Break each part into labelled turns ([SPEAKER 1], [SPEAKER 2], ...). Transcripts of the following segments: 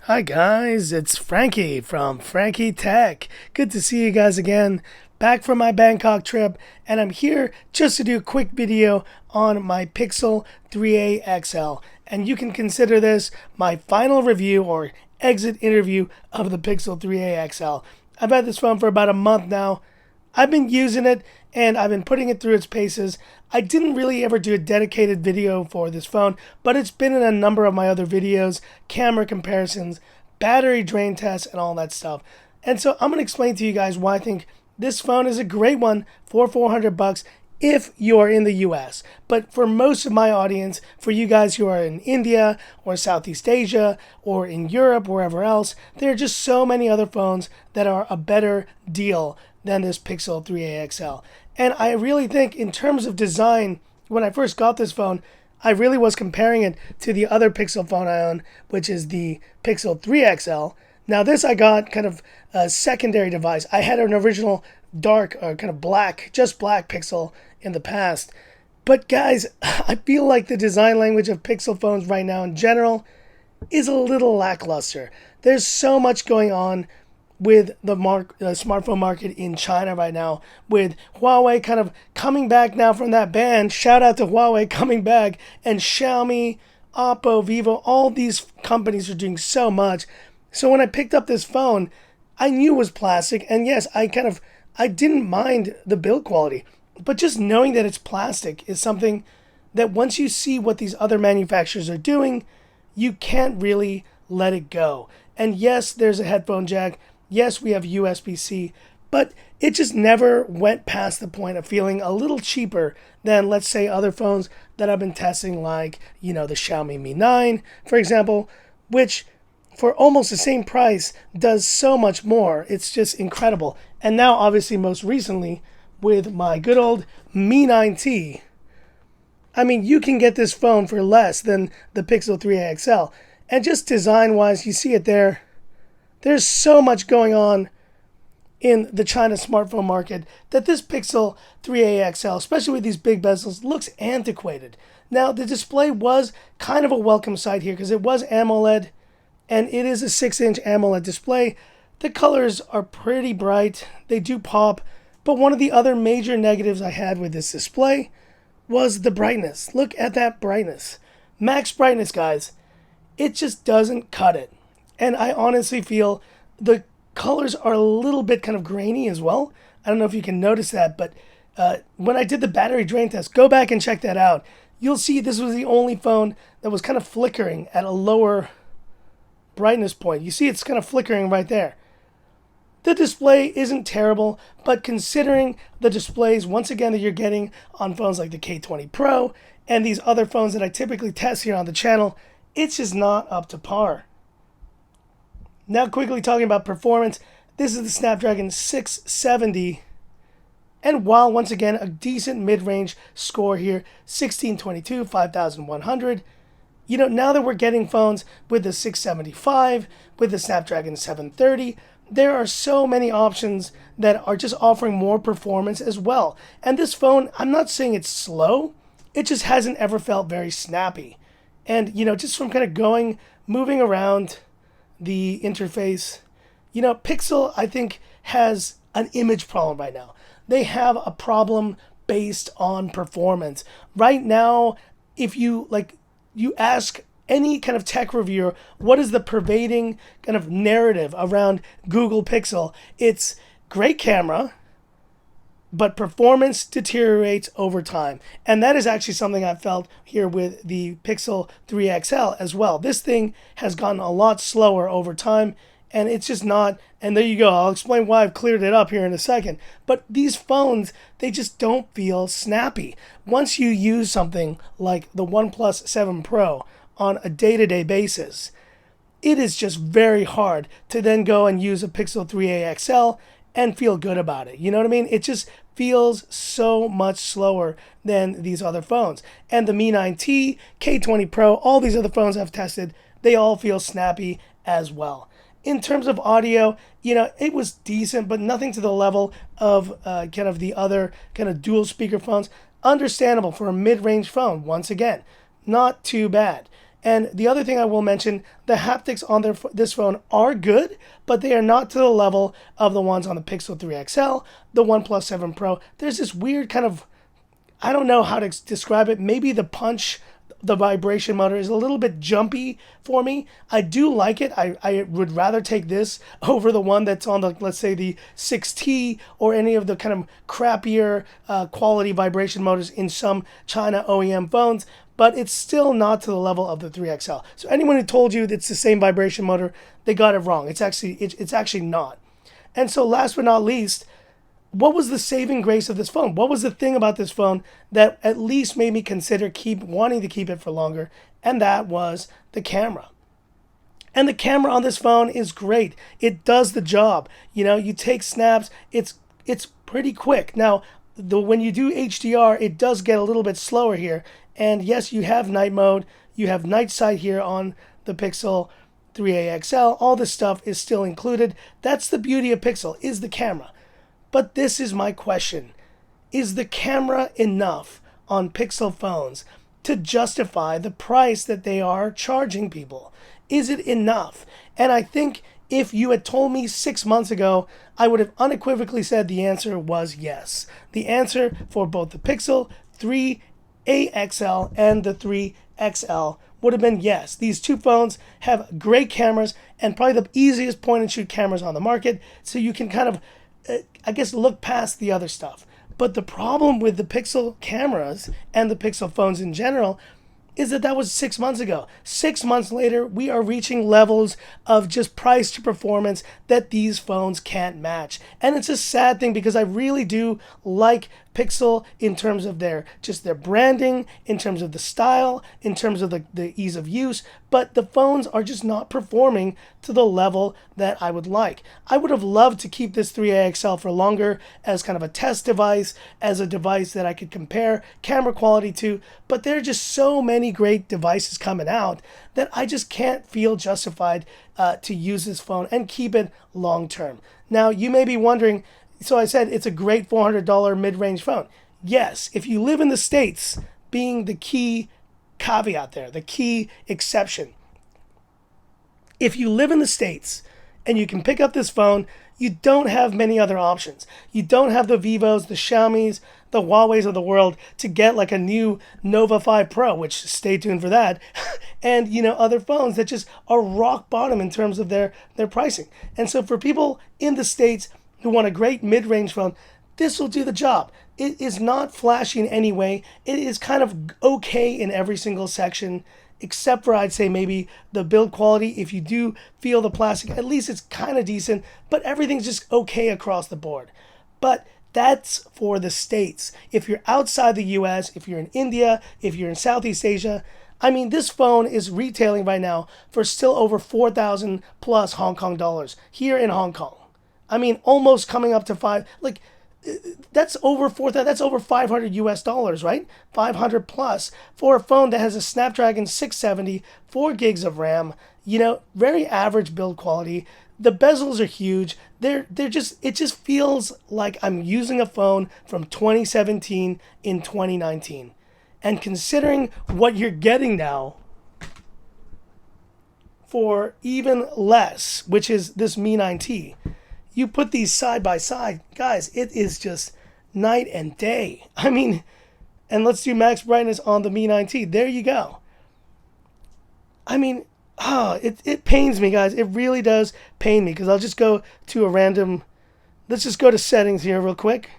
[SPEAKER 1] Hi guys, it's Frankie from Frankie Tech. Good to see you guys again. Back from my Bangkok trip, and I'm here just to do a quick video on my Pixel 3a XL. And you can consider this my final review or exit interview of the Pixel 3a XL. I've had this phone for about a month now. I've been using it and I've been putting it through its paces. I didn't really ever do a dedicated video for this phone, but it's been in a number of my other videos, camera comparisons, battery drain tests, and all that stuff. And so I'm going to explain to you guys why I think this phone is a great one for $400 if you are in the US. But for most of my audience, for you guys who are in India or Southeast Asia or in Europe, wherever else, there are just so many other phones that are a better deal than this Pixel 3a XL. And I really think in terms of design, when I first got this phone, I really was comparing it to the other Pixel phone I own, which is the Pixel 3 XL. Now this I got kind of a secondary device. I had an original dark or kind of black, just black Pixel in the past. But guys, I feel like the design language of Pixel phones right now in general is a little lackluster. There's so much going on with the smartphone market in China right now, with Huawei kind of coming back now from that ban. Shout out to Huawei coming back, and Xiaomi, Oppo, Vivo, all these companies are doing so much. So when I picked up this phone, I knew it was plastic, and yes, I didn't mind the build quality, but just knowing that it's plastic is something that once you see what these other manufacturers are doing, you can't really let it go. And yes, there's a headphone jack. Yes, we have USB-C, but it just never went past the point of feeling a little cheaper than, let's say, other phones that I've been testing, like, the Xiaomi Mi 9, for example, which for almost the same price does so much more. It's just incredible. And now, obviously, most recently, with my good old Mi 9T, I mean, you can get this phone for less than the Pixel 3a XL. And just design-wise, you see it there. There's so much going on in the China smartphone market that this Pixel 3a XL, especially with these big bezels, looks antiquated. Now, the display was kind of a welcome sight here because it was AMOLED, and it is a 6-inch AMOLED display. The colors are pretty bright. They do pop. But one of the other major negatives I had with this display was the brightness. Look at that brightness. Max brightness, guys. It just doesn't cut it. And I honestly feel the colors are a little bit kind of grainy as well. I don't know if you can notice that, but when I did the battery drain test, go back and check that out. You'll see this was the only phone that was kind of flickering at a lower brightness point. You see it's kind of flickering right there. The display isn't terrible, but considering the displays, once again, that you're getting on phones like the K20 Pro and these other phones that I typically test here on the channel, it's just not up to par. Now quickly talking about performance, this is the Snapdragon 670, and while once again a decent mid-range score here, 1622, 5100, now that we're getting phones with the 675, with the Snapdragon 730, there are so many options that are just offering more performance as well. And this phone, I'm not saying it's slow, it just hasn't ever felt very snappy. And, just from kind of moving around the interface, Pixel, I think, has an image problem right now. They have a problem based on performance. Right now, if you ask any kind of tech reviewer, what is the pervading kind of narrative around Google Pixel? It's great camera, but performance deteriorates over time. And that is actually something I felt here with the Pixel 3 XL as well. This thing has gotten a lot slower over time, and it's just not, and there you go, I'll explain why I've cleared it up here in a second. But these phones, they just don't feel snappy. Once you use something like the OnePlus 7 Pro on a day-to-day basis, it is just very hard to then go and use a Pixel 3a XL and feel good about it. You know what I mean? It just feels so much slower than these other phones. And the Mi 9T, K20 Pro, all these other phones I've tested, they all feel snappy as well. In terms of audio, it was decent, but nothing to the level of kind of the other kind of dual speaker phones. Understandable for a mid-range phone, once again. Not too bad. And the other thing I will mention, the haptics on this phone are good, but they are not to the level of the ones on the Pixel 3 XL, the OnePlus 7 Pro. There's this weird kind of, I don't know how to describe it. Maybe the punch, the vibration motor is a little bit jumpy for me. I do like it. I would rather take this over the one that's on the, let's say, the 6T or any of the kind of crappier quality vibration motors in some China OEM phones, but it's still not to the level of the 3XL. So anyone who told you it's the same vibration motor, they got it wrong. It's actually not. And so last but not least, what was the saving grace of this phone? What was the thing about this phone that at least made me consider wanting to keep it for longer? And that was the camera. And the camera on this phone is great. It does the job. You know, you take snaps. It's pretty quick. Now, when you do HDR, it does get a little bit slower here. And yes, you have night mode. You have night sight here on the Pixel 3a XL. All this stuff is still included. That's the beauty of Pixel, is the camera. But this is my question. Is the camera enough on Pixel phones to justify the price that they are charging people? Is it enough? And I think if you had told me 6 months ago, I would have unequivocally said the answer was yes. The answer for both the Pixel 3a XL and the 3XL would have been yes. These two phones have great cameras and probably the easiest point and shoot cameras on the market, so you can kind of I guess look past the other stuff. But the problem with the Pixel cameras and the Pixel phones in general is that was 6 months ago. 6 months later, we are reaching levels of just price to performance that these phones can't match. And it's a sad thing because I really do like Pixel in terms of their branding, in terms of the style, in terms of the ease of use, but the phones are just not performing to the level that I would like. I would have loved to keep this 3a XL for longer as kind of a test device, as a device that I could compare camera quality to, but there are just so many great devices coming out that I just can't feel justified to use this phone and keep it long term. Now, you may be wondering, so I said it's a great $400 mid-range phone. Yes, if you live in the States, being the key caveat there, the key exception. If you live in the States and you can pick up this phone, you don't have many other options. You don't have the Vivos, the Xiaomis, the Huawei's of the world to get like a new Nova 5 Pro, which stay tuned for that, and other phones that just are rock bottom in terms of their pricing. And so for people in the States who want a great mid-range phone, this will do the job. It is not flashy in any way. It is kind of okay in every single section, except for, I'd say, maybe the build quality. If you do feel the plastic, at least it's kind of decent, but everything's just okay across the board. But that's for the States. If you're outside the US, if you're in India, if you're in Southeast Asia, I mean, this phone is retailing right now for still over 4,000 plus Hong Kong dollars here in Hong Kong. I mean, almost coming up to that's over 4,000, that's over 500 US dollars, right? 500 plus for a phone that has a Snapdragon 670, 4 gigs of RAM, very average build quality. The bezels are huge. It just feels like I'm using a phone from 2017 in 2019. And considering what you're getting now for even less, which is this Mi 9T, you put these side by side, guys, it is just night and day. I mean, and let's do max brightness on the Mi 9T. There you go. I mean, it pains me, guys. It really does pain me, because I'll just go to a random, let's just go to settings here real quick.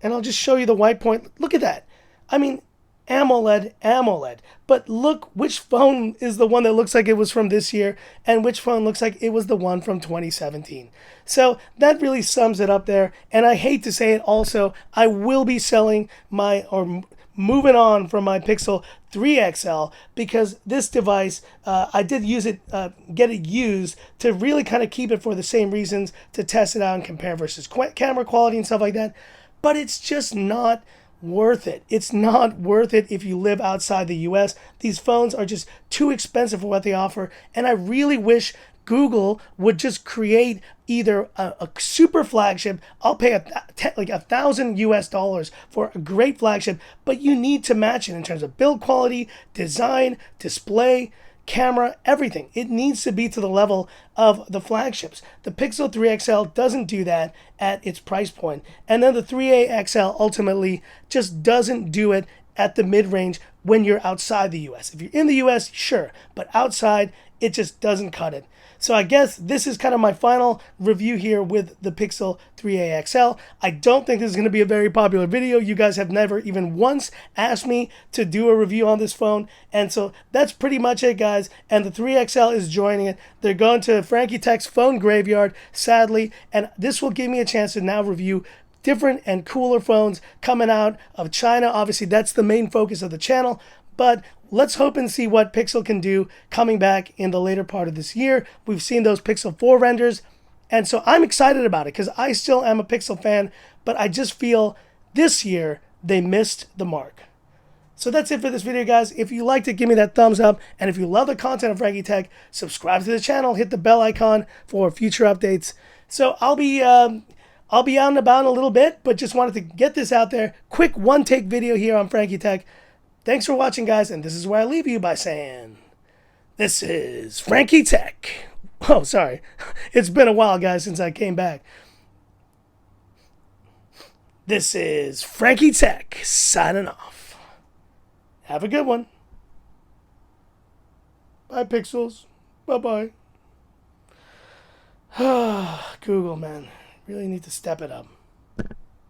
[SPEAKER 1] And I'll just show you the white point. Look at that. I mean, AMOLED. But look which phone is the one that looks like it was from this year and which phone looks like it was the one from 2017. So that really sums it up there. And I hate to say it also, I will be selling moving on from my Pixel 3 XL, because this device, I did use it, get it used to really kind of keep it for the same reasons, to test it out and compare versus camera quality and stuff like that. But it's just not worth it. It's not worth it if you live outside the US. These phones are just too expensive for what they offer, and I really wish Google would just create either a super flagship. I'll pay like $1,000 for a great flagship, but you need to match it in terms of build quality, design, display, camera, everything. It needs to be to the level of the flagships. The Pixel 3 XL doesn't do that at its price point. And then the 3A XL ultimately just doesn't do it at the mid-range when you're outside the US. If you're in the US, sure, but outside, it just doesn't cut it. So I guess this is kind of my final review here with the Pixel 3a XL. I don't think this is going to be a very popular video. You guys have never even once asked me to do a review on this phone. And so that's pretty much it, guys. And the 3XL is joining it. They're going to Frankie Tech's phone graveyard, sadly. And this will give me a chance to now review different and cooler phones coming out of China. Obviously, that's the main focus of the channel. But let's hope and see what Pixel can do coming back in the later part of this year. We've seen those Pixel 4 renders, and so I'm excited about it because I still am a Pixel fan, but I just feel this year they missed the mark. So that's it for this video, guys. If you liked it, give me that thumbs up, and if you love the content of Frankie Tech, subscribe to the channel, hit the bell icon for future updates. So I'll be out and about in a little bit, but just wanted to get this out there. Quick one-take video here on Frankie Tech. Thanks for watching, guys, and this is where I leave you by saying, this is Frankie Tech. Oh, sorry. It's been a while, guys, since I came back. This is Frankie Tech signing off. Have a good one. Bye, Pixels. Bye-bye. Google, man. Really need to step it up.